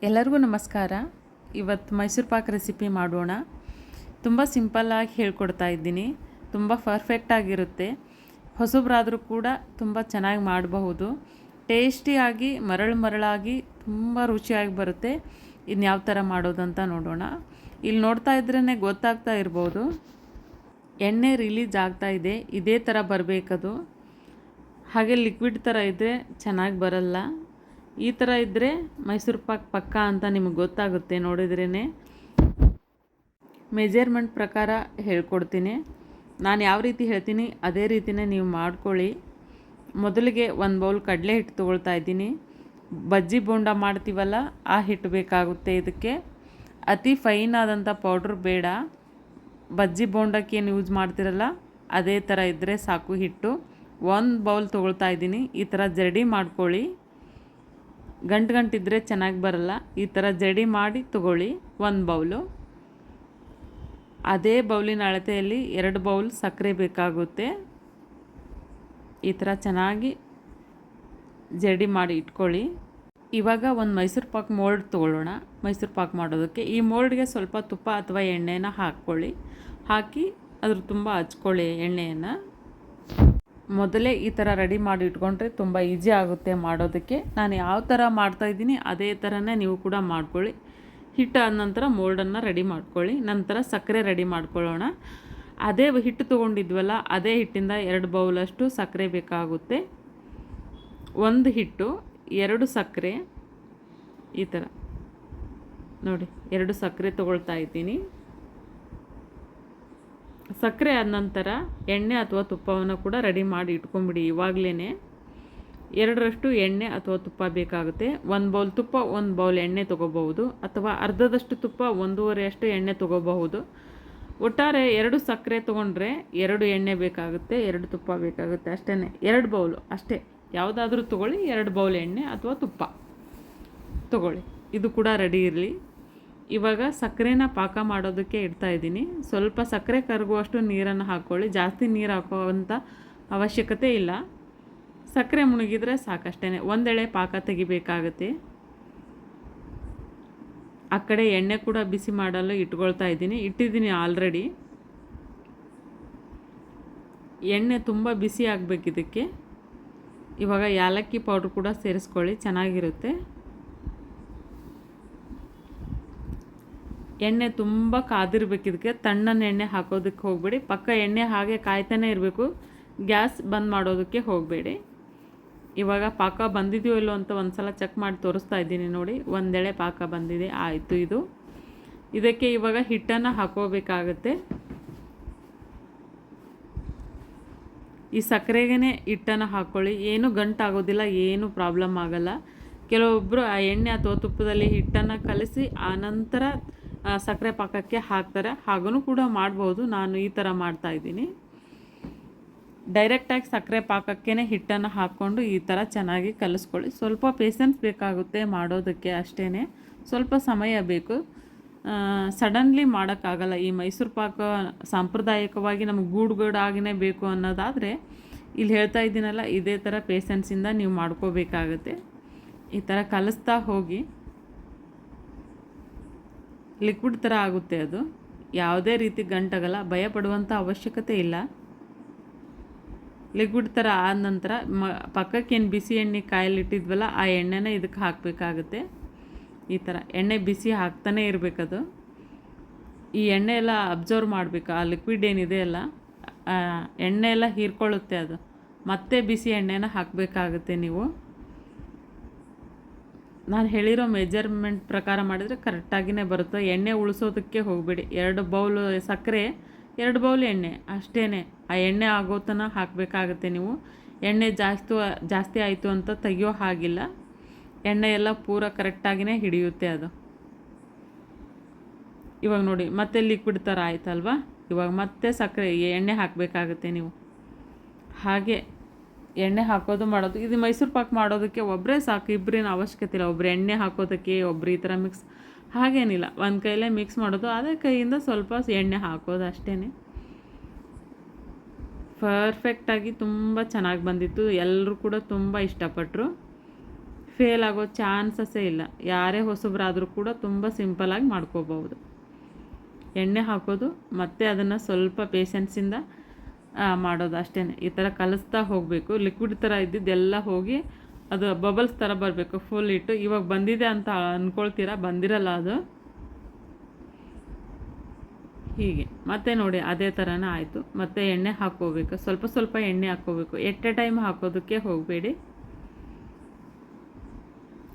ಎಲ್ಲರಿಗೂ ನಮಸ್ಕಾರ. ಇವತ್ತು ಮೈಸೂರು ಪಾಕ್ ರೆಸಿಪಿ ಮಾಡೋಣ. ತುಂಬ ಸಿಂಪಲ್ಲಾಗಿ ಹೇಳ್ಕೊಡ್ತಾ ಇದ್ದೀನಿ. ತುಂಬ ಪರ್ಫೆಕ್ಟಾಗಿರುತ್ತೆ. ಹೊಸಬ್ರಾದರೂ ಕೂಡ ತುಂಬ ಚೆನ್ನಾಗಿ ಮಾಡಬಹುದು. ಟೇಸ್ಟಿಯಾಗಿ ಮರಳಾಗಿ ತುಂಬ ರುಚಿಯಾಗಿ ಬರುತ್ತೆ. ಇನ್ನು ಯಾವ ಥರ ಮಾಡೋದಂತ ನೋಡೋಣ. ಇಲ್ಲಿ ನೋಡ್ತಾ ಇದ್ರೇ ಗೊತ್ತಾಗ್ತಾ ಇರ್ಬೋದು, ಎಣ್ಣೆ ರಿಲೀಸ್ ಆಗ್ತಾ ಇದೆ. ಇದೇ ಥರ ಬರಬೇಕದು. ಹಾಗೆ ಲಿಕ್ವಿಡ್ ಥರ ಇದ್ದರೆ ಚೆನ್ನಾಗಿ ಬರಲ್ಲ. ಈ ಥರ ಇದ್ದರೆ ಮೈಸೂರು ಪಾಕ್ ಪಕ್ಕ ಅಂತ ನಿಮಗೆ ಗೊತ್ತಾಗುತ್ತೆ. ನೋಡಿದ್ರೇ ಮೆಜರ್ಮೆಂಟ್ ಪ್ರಕಾರ ಹೇಳ್ಕೊಡ್ತೀನಿ. ನಾನು ಯಾವ ರೀತಿ ಹೇಳ್ತೀನಿ ಅದೇ ರೀತಿಯೇ ನೀವು ಮಾಡ್ಕೊಳ್ಳಿ. ಮೊದಲಿಗೆ ಒಂದು ಬೌಲ್ ಕಡಲೆ ಹಿಟ್ಟು ತೊಗೊಳ್ತಾ ಇದ್ದೀನಿ. ಬಜ್ಜಿ ಬೋಂಡ ಮಾಡ್ತೀವಲ್ಲ, ಆ ಹಿಟ್ಟು ಬೇಕಾಗುತ್ತೆ ಇದಕ್ಕೆ. ಅತಿ ಫೈನ್ ಆದಂಥ ಪೌಡ್ರ್ ಬೇಡ. ಬಜ್ಜಿ ಬೋಂಡಕ್ಕೆ ಏನು ಯೂಸ್ ಮಾಡ್ತಿರಲ್ಲ ಅದೇ ಥರ ಇದ್ದರೆ ಸಾಕು ಹಿಟ್ಟು. ಒಂದು ಬೌಲ್ ತೊಗೊಳ್ತಾ ಇದ್ದೀನಿ. ಈ ಥರ ಜರಡಿ ಮಾಡ್ಕೊಳ್ಳಿ. ಗಂಟಿದ್ರೆ ಚೆನ್ನಾಗಿ ಬರಲ್ಲ. ಈ ಥರ ಜಡಿ ಮಾಡಿ ತಗೊಳ್ಳಿ. ಒಂದು ಬೌಲು. ಅದೇ ಬೌಲಿನ ಅಳತೆಯಲ್ಲಿ 2 ಬೌಲ್ ಸಕ್ಕರೆ ಬೇಕಾಗುತ್ತೆ. ಈ ಥರ ಚೆನ್ನಾಗಿ ಜಡಿ ಮಾಡಿ ಇಟ್ಕೊಳ್ಳಿ. ಇವಾಗ ಒಂದು ಮೈಸೂರು ಪಾಕ್ ಮೋಲ್ಡ್ ತೊಗೊಳ್ಳೋಣ. ಮೈಸೂರು ಪಾಕ್ ಮಾಡೋದಕ್ಕೆ ಈ ಮೋಲ್ಡ್ಗೆ ಸ್ವಲ್ಪ ತುಪ್ಪ ಅಥವಾ ಎಣ್ಣೆನ ಹಾಕ್ಕೊಳ್ಳಿ. ಹಾಕಿ ಅದ್ರ ತುಂಬ ಹಚ್ಕೊಳ್ಳಿ ಎಣ್ಣೆಯನ್ನು. ಮೊದಲೇ ಈ ಥರ ರೆಡಿ ಮಾಡಿ ಇಟ್ಕೊಂಡ್ರೆ ತುಂಬ ಈಸಿ ಆಗುತ್ತೆ ಮಾಡೋದಕ್ಕೆ. ನಾನು ಯಾವ ಥರ ಮಾಡ್ತಾಯಿದ್ದೀನಿ ಅದೇ ಥರನೇ ನೀವು ಕೂಡ ಮಾಡ್ಕೊಳ್ಳಿ. ಹಿಟ್ಟು ಆದ ನಂತರ ಮೋಲ್ಡನ್ನು ರೆಡಿ ಮಾಡ್ಕೊಳ್ಳಿ. ನಂತರ ಸಕ್ಕರೆ ರೆಡಿ ಮಾಡ್ಕೊಳ್ಳೋಣ. ಅದೇ ಹಿಟ್ಟು ತೊಗೊಂಡಿದ್ವಲ್ಲ, ಅದೇ ಹಿಟ್ಟಿಂದ 2 ಬೌಲಷ್ಟು ಸಕ್ಕರೆ ಬೇಕಾಗುತ್ತೆ. 1 ಹಿಟ್ಟು 2 ಸಕ್ಕರೆ. ಈ ಥರ ನೋಡಿ, 2 ಸಕ್ಕರೆ ತೊಗೊಳ್ತಾ ಇದ್ದೀನಿ. ಸಕ್ಕರೆ ಆದ ನಂತರ ಎಣ್ಣೆ ಅಥವಾ ತುಪ್ಪವನ್ನು ಕೂಡ ರೆಡಿ ಮಾಡಿ ಇಟ್ಕೊಂಬಿಡಿ. ಇವಾಗಲೇ 2ರಷ್ಟು ಎಣ್ಣೆ ಅಥವಾ ತುಪ್ಪ ಬೇಕಾಗುತ್ತೆ. 1 ಬೌಲ್ ತುಪ್ಪ 1 ಬೌಲ್ ಎಣ್ಣೆ ತೊಗೋಬಹುದು, ಅಥವಾ ಅರ್ಧದಷ್ಟು ತುಪ್ಪ 1.5 ಎಣ್ಣೆ ತೊಗೋಬಹುದು. ಒಟ್ಟಾರೆ 2 ಸಕ್ಕರೆ ತೊಗೊಂಡ್ರೆ 2 ಎಣ್ಣೆ ಬೇಕಾಗುತ್ತೆ, 2 ತುಪ್ಪ ಬೇಕಾಗುತ್ತೆ. ಅಷ್ಟೇ, 2 ಬೌಲು ಅಷ್ಟೇ. ಯಾವುದಾದ್ರೂ ತೊಗೊಳ್ಳಿ. 2 ಬೌಲ್ ಎಣ್ಣೆ ಅಥವಾ ತುಪ್ಪ ತೊಗೊಳ್ಳಿ. ಇದು ಕೂಡ ರೆಡಿ ಇರಲಿ. ಇವಾಗ ಸಕ್ಕರೆನ ಪಾಕ ಮಾಡೋದಕ್ಕೆ ಇಡ್ತಾ ಇದ್ದೀನಿ. ಸ್ವಲ್ಪ ಸಕ್ಕರೆ ಕರಗುವಷ್ಟು ನೀರನ್ನು ಹಾಕ್ಕೊಳ್ಳಿ. ಜಾಸ್ತಿ ನೀರು ಹಾಕೋವಂಥ ಅವಶ್ಯಕತೆ ಇಲ್ಲ. ಸಕ್ಕರೆ ಮುಳುಗಿದ್ರೆ ಸಾಕಷ್ಟೇ. 1 ಎಳೆ ಪಾಕ ತೆಗಿಬೇಕಾಗುತ್ತೆ. ಆ ಕಡೆ ಎಣ್ಣೆ ಕೂಡ ಬಿಸಿ ಮಾಡಲು ಇಟ್ಕೊಳ್ತಾ ಇಟ್ಟಿದ್ದೀನಿ ಆಲ್ರೆಡಿ. ಎಣ್ಣೆ ತುಂಬ ಬಿಸಿ ಆಗಬೇಕು ಇದಕ್ಕೆ. ಇವಾಗ ಯಾಲಕ್ಕಿ ಪೌಡ್ರ್ ಕೂಡ ಸೇರಿಸ್ಕೊಳ್ಳಿ, ಚೆನ್ನಾಗಿರುತ್ತೆ. ಎಣ್ಣೆ ತುಂಬ ಕಾದಿರ್ಬೇಕು ಇದಕ್ಕೆ. ತಣ್ಣನ ಎಣ್ಣೆ ಹಾಕೋದಕ್ಕೆ ಹೋಗಬೇಡಿ. ಪಕ್ಕ ಎಣ್ಣೆ ಹಾಗೆ ಕಾಯ್ತಾನೆ ಇರಬೇಕು. ಗ್ಯಾಸ್ ಬಂದ್ ಮಾಡೋದಕ್ಕೆ ಹೋಗಬೇಡಿ. ಇವಾಗ ಪಾಕ ಬಂದಿದೆಯೋ ಇಲ್ಲೋ ಅಂತ ಒಂದು ಸಲ ಚೆಕ್ ಮಾಡಿ ತೋರಿಸ್ತಾ ಇದ್ದೀನಿ ನೋಡಿ. 1 ಎಳೆ ಪಾಕ ಬಂದಿದೆ. ಆಯಿತು. ಇದಕ್ಕೆ ಇವಾಗ ಹಿಟ್ಟನ್ನು ಹಾಕೋಬೇಕಾಗತ್ತೆ. ಈ ಸಕ್ಕರೆಗೇ ಹಿಟ್ಟನ್ನು ಹಾಕ್ಕೊಳ್ಳಿ. ಏನು ಗಂಟಾಗೋದಿಲ್ಲ, ಏನು ಪ್ರಾಬ್ಲಮ್ ಆಗಲ್ಲ. ಕೆಲವೊಬ್ಬರು ಆ ಎಣ್ಣೆ ಅಥವಾ ತುಪ್ಪದಲ್ಲಿ ಹಿಟ್ಟನ್ನು ಕಲಸಿ ಆನಂತರ ಸಕ್ಕರೆ ಪಾಕಕ್ಕೆ ಹಾಕ್ತಾರೆ. ಹಾಗೂ ಕೂಡ ಮಾಡ್ಬೋದು. ನಾನು ಈ ಥರ ಮಾಡ್ತಾಯಿದ್ದೀನಿ. ಡೈರೆಕ್ಟಾಗಿ ಸಕ್ಕರೆ ಪಾಕಕ್ಕೆ ಹಿಟ್ಟನ್ನು ಹಾಕ್ಕೊಂಡು ಈ ಥರ ಚೆನ್ನಾಗಿ ಕಲಿಸ್ಕೊಳ್ಳಿ. ಸ್ವಲ್ಪ ಪೇಷನ್ಸ್ ಬೇಕಾಗುತ್ತೆ ಮಾಡೋದಕ್ಕೆ ಅಷ್ಟೇ. ಸ್ವಲ್ಪ ಸಮಯ ಬೇಕು. ಸಡನ್ಲಿ ಮಾಡೋಕ್ಕಾಗಲ್ಲ. ಈ ಮೈಸೂರು ಪಾಕ ಸಾಂಪ್ರದಾಯಿಕವಾಗಿ ನಮಗೆ ಗೂಡಾಗಿನೇ ಬೇಕು ಅನ್ನೋದಾದರೆ ಇಲ್ಲಿ ಹೇಳ್ತಾ ಇದ್ದೀನಲ್ಲ, ಇದೇ ಥರ ಪೇಷನ್ಸಿಂದ ನೀವು ಮಾಡ್ಕೋಬೇಕಾಗತ್ತೆ. ಈ ಥರ ಕಲಿಸ್ತಾ ಹೋಗಿ. ಲಿಕ್ವಿಡ್ ಥರ ಆಗುತ್ತೆ ಅದು. ಯಾವುದೇ ರೀತಿ ಗಂಟಾಗಲ್ಲ. ಭಯ ಪಡುವಂಥ ಅವಶ್ಯಕತೆ ಇಲ್ಲ. ಲಿಕ್ವಿಡ್ ಥರ ಆದ ನಂತರ ಪಕ್ಕಕ್ಕೇನು ಬಿಸಿ ಎಣ್ಣೆ ಕಾಯಲಿಟ್ಟಿದ್ವಲ್ಲ, ಆ ಎಣ್ಣೆನ ಇದಕ್ಕೆ ಹಾಕಬೇಕಾಗುತ್ತೆ. ಈ ಥರ ಎಣ್ಣೆ ಬಿಸಿ ಹಾಕ್ತಾನೆ ಇರಬೇಕದು. ಈ ಎಣ್ಣೆ ಎಲ್ಲ ಅಬ್ಸರ್ವ್ ಮಾಡಬೇಕು. ಆ ಲಿಕ್ವಿಡ್ ಏನಿದೆ ಅಲ್ಲ, ಎಣ್ಣೆ ಎಲ್ಲ ಹೀರ್ಕೊಳ್ಳುತ್ತೆ ಅದು. ಮತ್ತೆ ಬಿಸಿ ಎಣ್ಣೆನ ಹಾಕಬೇಕಾಗುತ್ತೆ ನೀವು. ನಾನು ಹೇಳಿರೋ ಮೆಜರ್ಮೆಂಟ್ ಪ್ರಕಾರ ಮಾಡಿದರೆ ಕರೆಕ್ಟಾಗಿಯೇ ಬರುತ್ತೆ. ಎಣ್ಣೆ ಉಳಿಸೋದಕ್ಕೆ ಹೋಗಬೇಡಿ. 2 ಬೌಲ್ ಸಕ್ಕರೆ 2 ಬೌಲ್ ಎಣ್ಣೆ ಅಷ್ಟೇ. ಆ ಎಣ್ಣೆ ಆಗೋ ತನಕ ಹಾಕಬೇಕಾಗುತ್ತೆ ನೀವು. ಎಣ್ಣೆ ಜಾಸ್ತಿ ಆಯಿತು ಅಂತ ತೆಗಿಯೋ ಹಾಗಿಲ್ಲ. ಎಣ್ಣೆ ಎಲ್ಲ ಪೂರ ಕರೆಕ್ಟಾಗಿಯೇ ಹಿಡಿಯುತ್ತೆ ಅದು. ಇವಾಗ ನೋಡಿ, ಮತ್ತೆ ಲಿಕ್ವಿಡ್ ಥರ ಆಯ್ತಲ್ವಾ. ಇವಾಗ ಮತ್ತೆ ಸಕ್ಕರೆ ಎಣ್ಣೆ ಹಾಕಬೇಕಾಗುತ್ತೆ ನೀವು. ಹಾಗೆ ಎಣ್ಣೆ ಹಾಕೋದು ಮಾಡೋದು. ಇದು ಮೈಸೂರು ಪಾಕ್ ಮಾಡೋದಕ್ಕೆ ಒಬ್ಬರೇ ಸಾಕು, ಇಬ್ಬರೇನು ಅವಶ್ಯಕತೆ ಇಲ್ಲ. ಒಬ್ಬರು ಎಣ್ಣೆ ಹಾಕೋದಕ್ಕೆ, ಒಬ್ಬರು ಈ ಥರ ಮಿಕ್ಸ್ ಹಾಗೇನಿಲ್ಲ. ಒಂದು ಕೈಲೇ ಮಿಕ್ಸ್ ಮಾಡೋದು, ಅದೇ ಕೈಯಿಂದ ಸ್ವಲ್ಪ ಎಣ್ಣೆ ಹಾಕೋದು ಅಷ್ಟೇ. ಪರ್ಫೆಕ್ಟಾಗಿ ತುಂಬ ಚೆನ್ನಾಗಿ ಬಂದಿತ್ತು. ಎಲ್ಲರೂ ಕೂಡ ತುಂಬ ಇಷ್ಟಪಟ್ಟರು. ಫೇಲ್ ಆಗೋ ಚಾನ್ಸಸ್ಸೇ ಇಲ್ಲ. ಯಾರೇ ಹೊಸಬರಾದರೂ ಕೂಡ ತುಂಬ ಸಿಂಪಲಾಗಿ ಮಾಡ್ಕೋಬಹುದು. ಎಣ್ಣೆ ಹಾಕೋದು ಮತ್ತು ಅದನ್ನು ಸ್ವಲ್ಪ ಪೇಷನ್ಸಿಂದ ಮಾಡೋದು ಅಷ್ಟೇ. ಈ ಥರ ಕಲಿಸ್ತಾ ಹೋಗಬೇಕು. ಲಿಕ್ವಿಡ್ ಥರ ಇದ್ದಿದ್ದೆಲ್ಲ ಹೋಗಿ ಅದು ಬಬಲ್ಸ್ ಥರ ಬರಬೇಕು ಫುಲ್ ಇಟ್ಟು. ಇವಾಗ ಬಂದಿದೆ ಅಂತ ಅಂದ್ಕೊಳ್ತೀರಾ, ಬಂದಿರಲ್ಲ ಅದು. ಹೀಗೆ ಮತ್ತೆ ನೋಡಿ ಅದೇ ಥರನೇ ಆಯಿತು. ಮತ್ತು ಎಣ್ಣೆ ಹಾಕ್ಕೋಬೇಕು, ಸ್ವಲ್ಪ ಸ್ವಲ್ಪ ಎಣ್ಣೆ ಹಾಕ್ಕೋಬೇಕು. ಎಟ್ ಎ ಟೈಮ್ ಹಾಕೋದಕ್ಕೆ ಹೋಗಬೇಡಿ.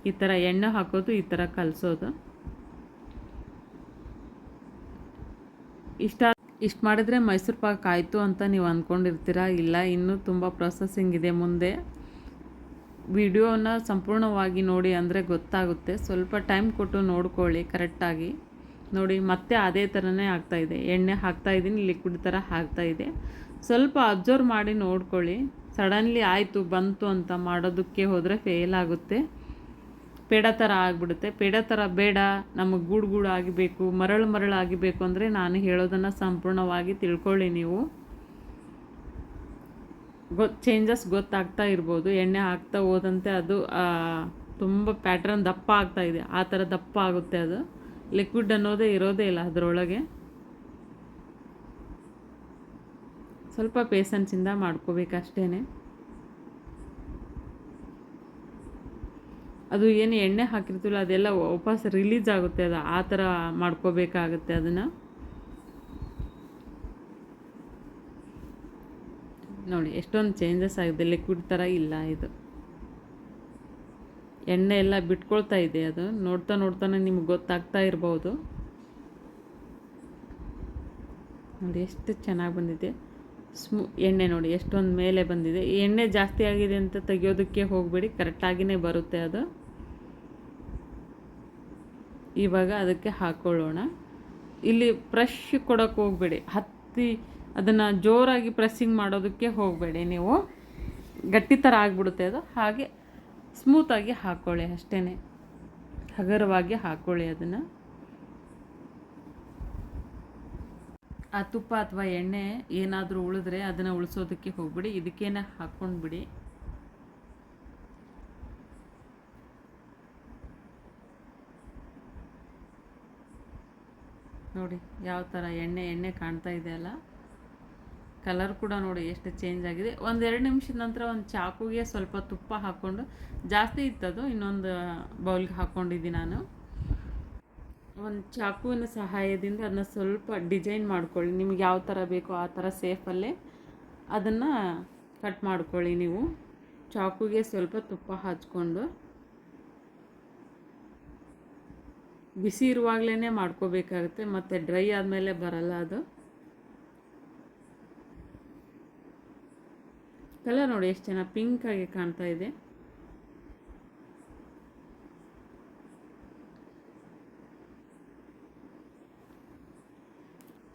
ಈ ಥರ ಎಣ್ಣೆ ಹಾಕೋದು, ಈ ಥರ ಕಲಿಸೋದು. ಇಷ್ಟು ಮಾಡಿದ್ರೆ ಮೈಸೂರು ಪಾಕ್ ಆಯಿತು ಅಂತ ನೀವು ಅಂದ್ಕೊಂಡಿರ್ತೀರ. ಇಲ್ಲ, ಇನ್ನೂ ತುಂಬ ಪ್ರೊಸೆಸಿಂಗ್ ಇದೆ ಮುಂದೆ. ವಿಡಿಯೋನ ಸಂಪೂರ್ಣವಾಗಿ ನೋಡಿ ಅಂದರೆ ಗೊತ್ತಾಗುತ್ತೆ. ಸ್ವಲ್ಪ ಟೈಮ್ ಕೊಟ್ಟು ನೋಡ್ಕೊಳ್ಳಿ ಕರೆಕ್ಟಾಗಿ. ನೋಡಿ ಮತ್ತೆ ಅದೇ ಥರನೇ ಆಗ್ತಾಯಿದೆ. ಎಣ್ಣೆ ಹಾಕ್ತಾಯಿದ್ದೀನಿ, ಲಿಕ್ವಿಡ್ ಥರ ಹಾಕ್ತಾಯಿದೆ. ಸ್ವಲ್ಪ ಅಬ್ಸರ್ವ್ ಮಾಡಿ ನೋಡ್ಕೊಳ್ಳಿ. ಸಡನ್ಲಿ ಆಯಿತು ಬಂತು ಅಂತ ಮಾಡೋದಕ್ಕೆ ಹೋದರೆ ಫೇಲ್ ಆಗುತ್ತೆ. ಪೇಡ ಥರ ಆಗಿಬಿಡುತ್ತೆ. ಪೇಡ ಥರ ಬೇಡ, ನಮಗೆ ಗೂಡು ಆಗಬೇಕು, ಮರಳು ಆಗಿಬೇಕು ಅಂದರೆ ನಾನು ಹೇಳೋದನ್ನು ಸಂಪೂರ್ಣವಾಗಿ ತಿಳ್ಕೊಳ್ಳಿ. ನೀವು ಚೇಂಜಸ್ ಗೊತ್ತಾಗ್ತಾ ಇರ್ಬೋದು. ಎಣ್ಣೆ ಹಾಕ್ತಾ ಹೋದಂತೆ ಅದು ತುಂಬ ಪ್ಯಾಟ್ರನ್ ದಪ್ಪ ಆಗ್ತಾಯಿದೆ. ಆ ಥರ ದಪ್ಪ ಆಗುತ್ತೆ. ಅದು ಲಿಕ್ವಿಡ್ ಅನ್ನೋದೇ ಇರೋದೇ ಇಲ್ಲ ಅದರೊಳಗೆ. ಸ್ವಲ್ಪ ಪೇಷನ್ಸಿಂದ ಮಾಡ್ಕೋಬೇಕಷ್ಟೇ. ಅದು ಏನು ಎಣ್ಣೆ ಹಾಕಿರ್ತೀವಲ್ಲ ಅದೆಲ್ಲ ವಾಪಸ್ ರಿಲೀಸ್ ಆಗುತ್ತೆ. ಅದು ಆ ಥರ ಮಾಡ್ಕೋಬೇಕಾಗುತ್ತೆ ಅದನ್ನು. ನೋಡಿ ಎಷ್ಟೊಂದು ಚೇಂಜಸ್ ಆಗಿದೆ. ಲಿಕ್ವಿಡ್ ಥರ ಇಲ್ಲ ಇದು. ಎಣ್ಣೆ ಎಲ್ಲ ಬಿಟ್ಕೊಳ್ತಾ ಇದೆ. ಅದು ನೋಡ್ತಾನೆ ನಿಮ್ಗೆ ಗೊತ್ತಾಗ್ತಾ ಇರ್ಬೋದು. ನೋಡಿ ಎಷ್ಟು ಚೆನ್ನಾಗಿ ಬಂದಿದೆ. ಎಣ್ಣೆ ನೋಡಿ ಎಷ್ಟೊಂದು ಮೇಲೆ ಬಂದಿದೆ. ಎಣ್ಣೆ ಜಾಸ್ತಿ ಆಗಿದೆ ಅಂತ ತೆಗಿಯೋದಕ್ಕೆ ಹೋಗಬೇಡಿ, ಕರೆಕ್ಟಾಗಿಯೇ ಬರುತ್ತೆ ಅದು. ಇವಾಗ ಅದಕ್ಕೆ ಹಾಕ್ಕೊಳ್ಳೋಣ. ಇಲ್ಲಿ ಪ್ರೆಶ್ ಕೊಡೋಕ್ಕೆ ಹೋಗಬೇಡಿ. ಅದನ್ನು ಜೋರಾಗಿ ಪ್ರೆಸ್ಸಿಂಗ್ ಮಾಡೋದಕ್ಕೆ ಹೋಗಬೇಡಿ ನೀವು. ಗಟ್ಟಿ ಥರ ಆಗಿಬಿಡುತ್ತೆ ಅದು. ಹಾಗೆ ಸ್ಮೂತಾಗಿ ಹಾಕ್ಕೊಳ್ಳಿ ಅಷ್ಟೇ. ಹಗುರವಾಗಿ ಹಾಕ್ಕೊಳ್ಳಿ ಅದನ್ನು. ಆ ತುಪ್ಪ ಅಥವಾ ಎಣ್ಣೆ ಏನಾದರೂ ಉಳಿದ್ರೆ ಅದನ್ನು ಉಳಿಸೋದಕ್ಕೆ ಹೋಗ್ಬಿಡಿ. ಇದಕ್ಕೇನೆ ಹಾಕ್ಕೊಂಡ್ಬಿಡಿ. ನೋಡಿ ಯಾವ ಥರ ಎಣ್ಣೆ ಕಾಣ್ತಾ ಇದೆ ಅಲ್ಲ. ಕಲರ್ ಕೂಡ ನೋಡಿ ಎಷ್ಟು ಚೇಂಜ್ ಆಗಿದೆ. 1-2 ನಿಮಿಷದ ನಂತರ ಒಂದು ಚಾಕುಗೆ ಸ್ವಲ್ಪ ತುಪ್ಪ ಹಾಕ್ಕೊಂಡು, ಜಾಸ್ತಿ ಇತ್ತದು, ಇನ್ನೊಂದು ಬೌಲ್ಗೆ ಹಾಕ್ಕೊಂಡಿದ್ದೀನಿ ನಾನು. ಒಂದು ಚಾಕುವಿನ ಸಹಾಯದಿಂದ ಅದನ್ನ ಸ್ವಲ್ಪ ಡಿಸೈನ್ ಮಾಡ್ಕೊಳ್ಳಿ. ನಿಮ್ಗೆ ಯಾವ ಥರ ಬೇಕೋ ಆ ಥರ ಸೇಫಲ್ಲೇ ಅದನ್ನು ಕಟ್ ಮಾಡ್ಕೊಳ್ಳಿ ನೀವು. ಚಾಕುಗೆ ಸ್ವಲ್ಪ ತುಪ್ಪ ಹಚ್ಕೊಂಡು ಬಿಸಿ ಇರುವಾಗಲೇ ಮಾಡ್ಕೋಬೇಕಾಗುತ್ತೆ. ಮತ್ತು ಡ್ರೈ ಆದಮೇಲೆ ಬರಲ್ಲ ಅದು. ಕಲರ್ ನೋಡಿ ಎಷ್ಟು ಚೆನ್ನಾಗಿ ಪಿಂಕಾಗಿ ಕಾಣ್ತಾ ಇದೆ.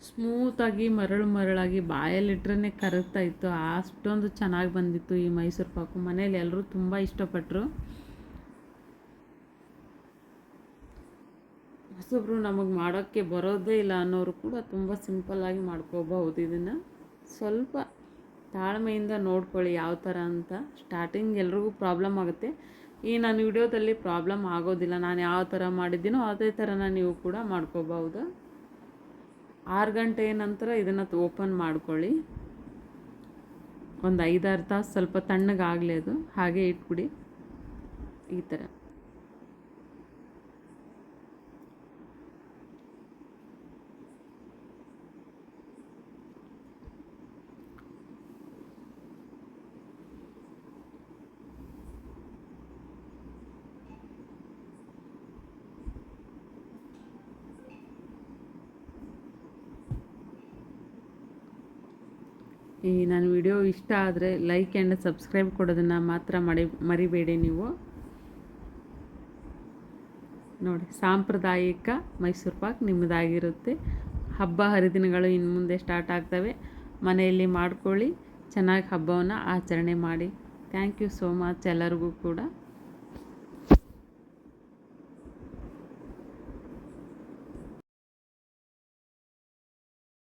ಸ್ಮೂತಾಗಿ ಮರಳಾಗಿ ಬಾಯಲ್ಲಿಟ್ರೇ ಕರಗ್ತಾ ಇತ್ತು. ಅಷ್ಟೊಂದು ಚೆನ್ನಾಗಿ ಬಂದಿತ್ತು ಈ ಮೈಸೂರು ಪಾಕು. ಮನೇಲಿ ಎಲ್ಲರೂ ತುಂಬ ಇಷ್ಟಪಟ್ಟರು. ಹೊಸಬ್ರು ನಮಗೆ ಮಾಡೋಕ್ಕೆ ಬರೋದೇ ಇಲ್ಲ ಅನ್ನೋರು ಕೂಡ ತುಂಬ ಸಿಂಪಲ್ಲಾಗಿ ಮಾಡ್ಕೋಬಹುದು. ಇದನ್ನು ಸ್ವಲ್ಪ ತಾಳ್ಮೆಯಿಂದ ನೋಡ್ಕೊಳ್ಳಿ ಯಾವ ಥರ ಅಂತ. ಸ್ಟಾರ್ಟಿಂಗ್ ಎಲ್ರಿಗೂ ಪ್ರಾಬ್ಲಮ್ ಆಗುತ್ತೆ. ಈ ನಾನು ವಿಡಿಯೋದಲ್ಲಿ ಪ್ರಾಬ್ಲಮ್ ಆಗೋದಿಲ್ಲ. ನಾನು ಯಾವ ಥರ ಮಾಡಿದ್ದೀನೋ ಅದೇ ಥರನ ನೀವು ಕೂಡ ಮಾಡ್ಕೋಬಹುದು. 6 ಗಂಟೆಯ ನಂತರ ಇದನ್ನು ಓಪನ್ ಮಾಡ್ಕೊಳ್ಳಿ. ಒಂದು 5-6 ತಾಸು ಸ್ವಲ್ಪ ತಣ್ಣಗಾಗಲಿ ಅದು. ಹಾಗೆ ಇಟ್ಬಿಡಿ ಈ ಥರ. ಈ ನನ್ನ ವಿಡಿಯೋ ಇಷ್ಟ ಆದರೆ ಲೈಕ್ ಆ್ಯಂಡ್ ಸಬ್ಸ್ಕ್ರೈಬ್ ಕೊಡೋದನ್ನು ಮಾತ್ರ ಮರಿಬೇಡಿ ನೀವು. ನೋಡಿ ಸಾಂಪ್ರದಾಯಿಕ ಮೈಸೂರು ಪಾಕ್ ನಿಮ್ಮದಾಗಿರುತ್ತೆ. ಹಬ್ಬ ಹರಿದಿನಗಳು ಇನ್ನು ಮುಂದೆ ಸ್ಟಾರ್ಟ್ ಆಗ್ತವೆ. ಮನೆಯಲ್ಲಿ ಮಾಡ್ಕೊಳ್ಳಿ, ಚೆನ್ನಾಗಿ ಹಬ್ಬವನ್ನು ಆಚರಣೆ ಮಾಡಿ. ಥ್ಯಾಂಕ್ ಯು ಸೋ ಮಚ್ ಎಲ್ಲರಿಗೂ ಕೂಡ.